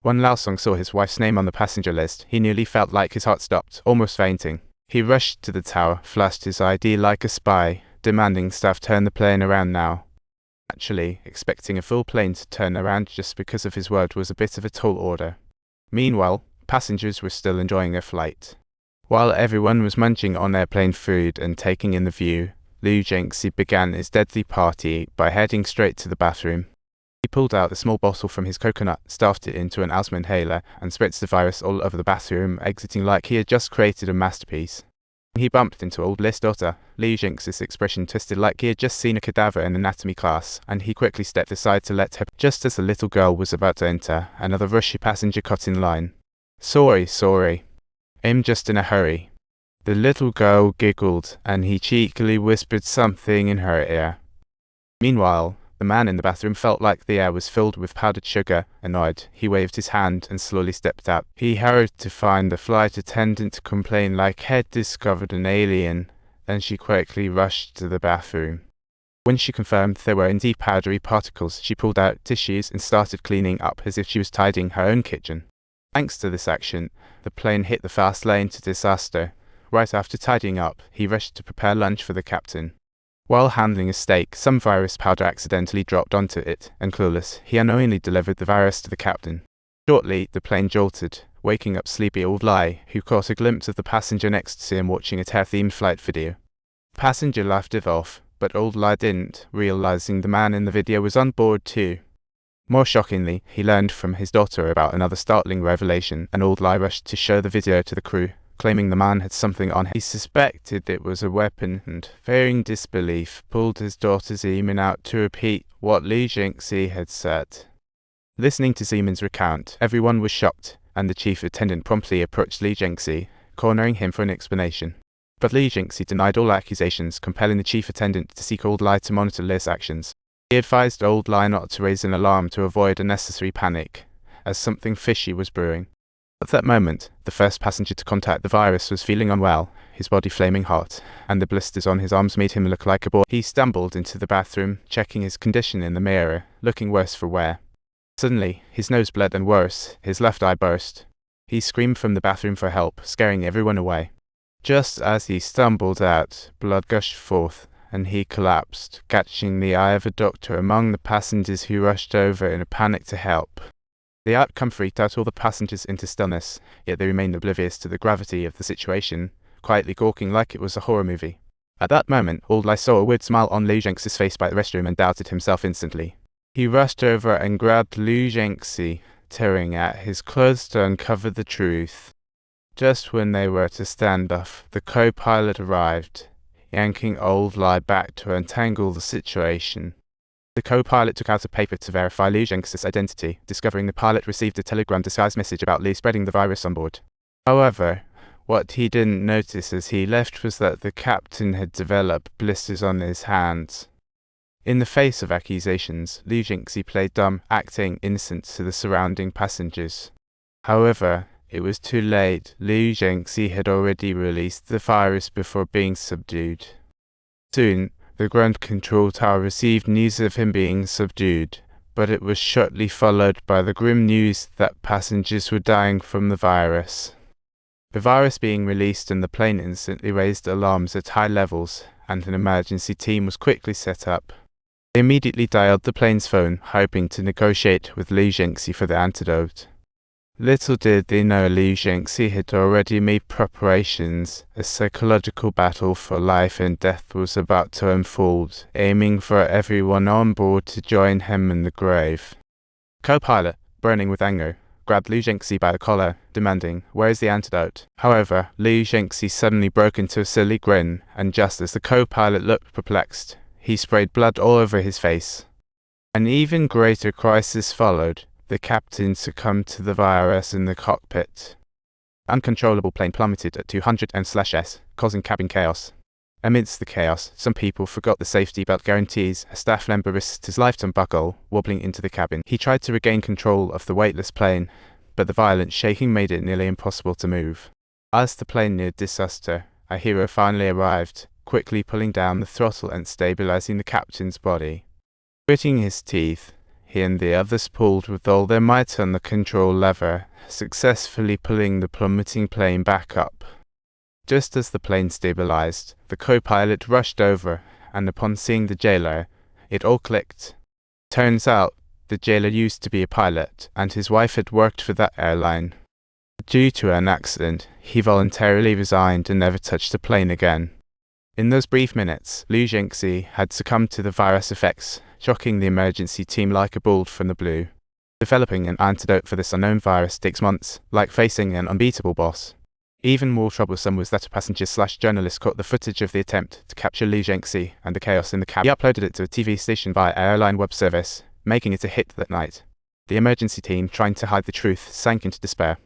When Lao Song saw his wife's name on the passenger list, he nearly felt like his heart stopped, almost fainting. He rushed to the tower, flashed his ID like a spy, demanding staff turn the plane around now. Actually, expecting a full plane to turn around just because of his word was a bit of a tall order. Meanwhile, passengers were still enjoying their flight. While everyone was munching on airplane food and taking in the view, Liu Zhengxi began his deadly party by heading straight to the bathroom. He pulled out a small bottle from his coconut, stuffed it into an asthma inhaler, and spritzed the virus all over the bathroom, exiting like he had just created a masterpiece. When he bumped into old Li's daughter, Liu Zhengxi's expression twisted like he had just seen a cadaver in anatomy class, and he quickly stepped aside to let her. Just as the little girl was about to enter, another rushy passenger cut in line. Sorry. I'm just in a hurry. The little girl giggled, and he cheekily whispered something in her ear. Meanwhile, the man in the bathroom felt like the air was filled with powdered sugar. Annoyed, he waved his hand and slowly stepped out. He hurried to find the flight attendant to complain like he'd discovered an alien. Then she quickly rushed to the bathroom. When she confirmed there were indeed powdery particles, she pulled out tissues and started cleaning up as if she was tidying her own kitchen. Thanks to this action, the plane hit the fast lane to disaster. Right after tidying up, he rushed to prepare lunch for the captain. While handling a steak, some virus powder accidentally dropped onto it, and clueless, he unknowingly delivered the virus to the captain. Shortly, the plane jolted, waking up sleepy old Lai, who caught a glimpse of the passenger next to him watching a Terre-themed flight video. The passenger laughed it off, but old Lai didn't, realizing the man in the video was on board too. More shockingly, he learned from his daughter about another startling revelation, and old Lai rushed to show the video to the crew, claiming the man had something on him. He suspected it was a weapon and, fearing disbelief, pulled his daughter Zemin out to repeat what Liu Zhengxi had said. Listening to Zemin's recount, everyone was shocked, and the chief attendant promptly approached Liu Zhengxi, cornering him for an explanation. But Liu Zhengxi denied all accusations, compelling the chief attendant to seek old Lai to monitor Li's actions. He advised old Lai not to raise an alarm to avoid unnecessary panic, as something fishy was brewing. At that moment, the first passenger to contact the virus was feeling unwell, his body flaming hot, and the blisters on his arms made him look like a boy. He stumbled into the bathroom, checking his condition in the mirror, looking worse for wear. Suddenly, his nose bled and worse, his left eye burst. He screamed from the bathroom for help, scaring everyone away. Just as he stumbled out, blood gushed forth, and he collapsed, catching the eye of a doctor among the passengers who rushed over in a panic to help. The outcome freaked out all the passengers into stillness, yet they remained oblivious to the gravity of the situation, quietly gawking like it was a horror movie. At that moment, old Lai saw a weird smile on Liu Zhengxi's face by the restroom and doubted himself instantly. He rushed over and grabbed Liu Zhengxi, tearing at his clothes to uncover the truth. Just when they were to stand off, the co-pilot arrived, yanking old Lai back to untangle the situation. The co-pilot took out a paper to verify Liu Zhengxi's identity, discovering the pilot received a telegram disguised message about Li spreading the virus on board. However, what he didn't notice as he left was that the captain had developed blisters on his hands. In the face of accusations, Liu Zhengxi played dumb, acting innocent to the surrounding passengers. However, it was too late. Liu Zhengxi had already released the virus before being subdued. Soon, the ground control tower received news of him being subdued, but it was shortly followed by the grim news that passengers were dying from the virus. The virus being released and the plane instantly raised alarms at high levels, and an emergency team was quickly set up. They immediately dialed the plane's phone, hoping to negotiate with Liu Zhengxi for the antidote. Little did they know Liu Zhengxi had already made preparations. A psychological battle for life and death was about to unfold, aiming for everyone on board to join him in the grave. Co-pilot, burning with anger, grabbed Liu Zhengxi by the collar, demanding, "Where is the antidote?" However, Liu Zhengxi suddenly broke into a silly grin, and just as the co-pilot looked perplexed, he sprayed blood all over his face. An even greater crisis followed. The captain succumbed to the virus in the cockpit. The uncontrollable plane plummeted at 200 ms, causing cabin chaos. Amidst the chaos, some people forgot the safety belt guarantees. A staff member risked his life to unbuckle, wobbling into the cabin. He tried to regain control of the weightless plane, but the violent shaking made it nearly impossible to move. As the plane neared disaster, a hero finally arrived, quickly pulling down the throttle and stabilizing the captain's body. Gritting his teeth, He and the others pulled with all their might on the control lever, successfully pulling the plummeting plane back up. Just as the plane stabilized, the co-pilot rushed over, and upon seeing the jailer, it all clicked. Turns out, the jailer used to be a pilot, and his wife had worked for that airline. Due to an accident, he voluntarily resigned and never touched a plane again. In those brief minutes, Liu Zhengxi had succumbed to the virus effects, shocking the emergency team like a bolt from the blue. Developing an antidote for this unknown virus takes months, like facing an unbeatable boss. Even more troublesome was that a passenger/journalist caught the footage of the attempt to capture Liu Zhengxi and the chaos in the cab. He uploaded it to a TV station via airline web service, making it a hit that night. The emergency team, trying to hide the truth, sank into despair.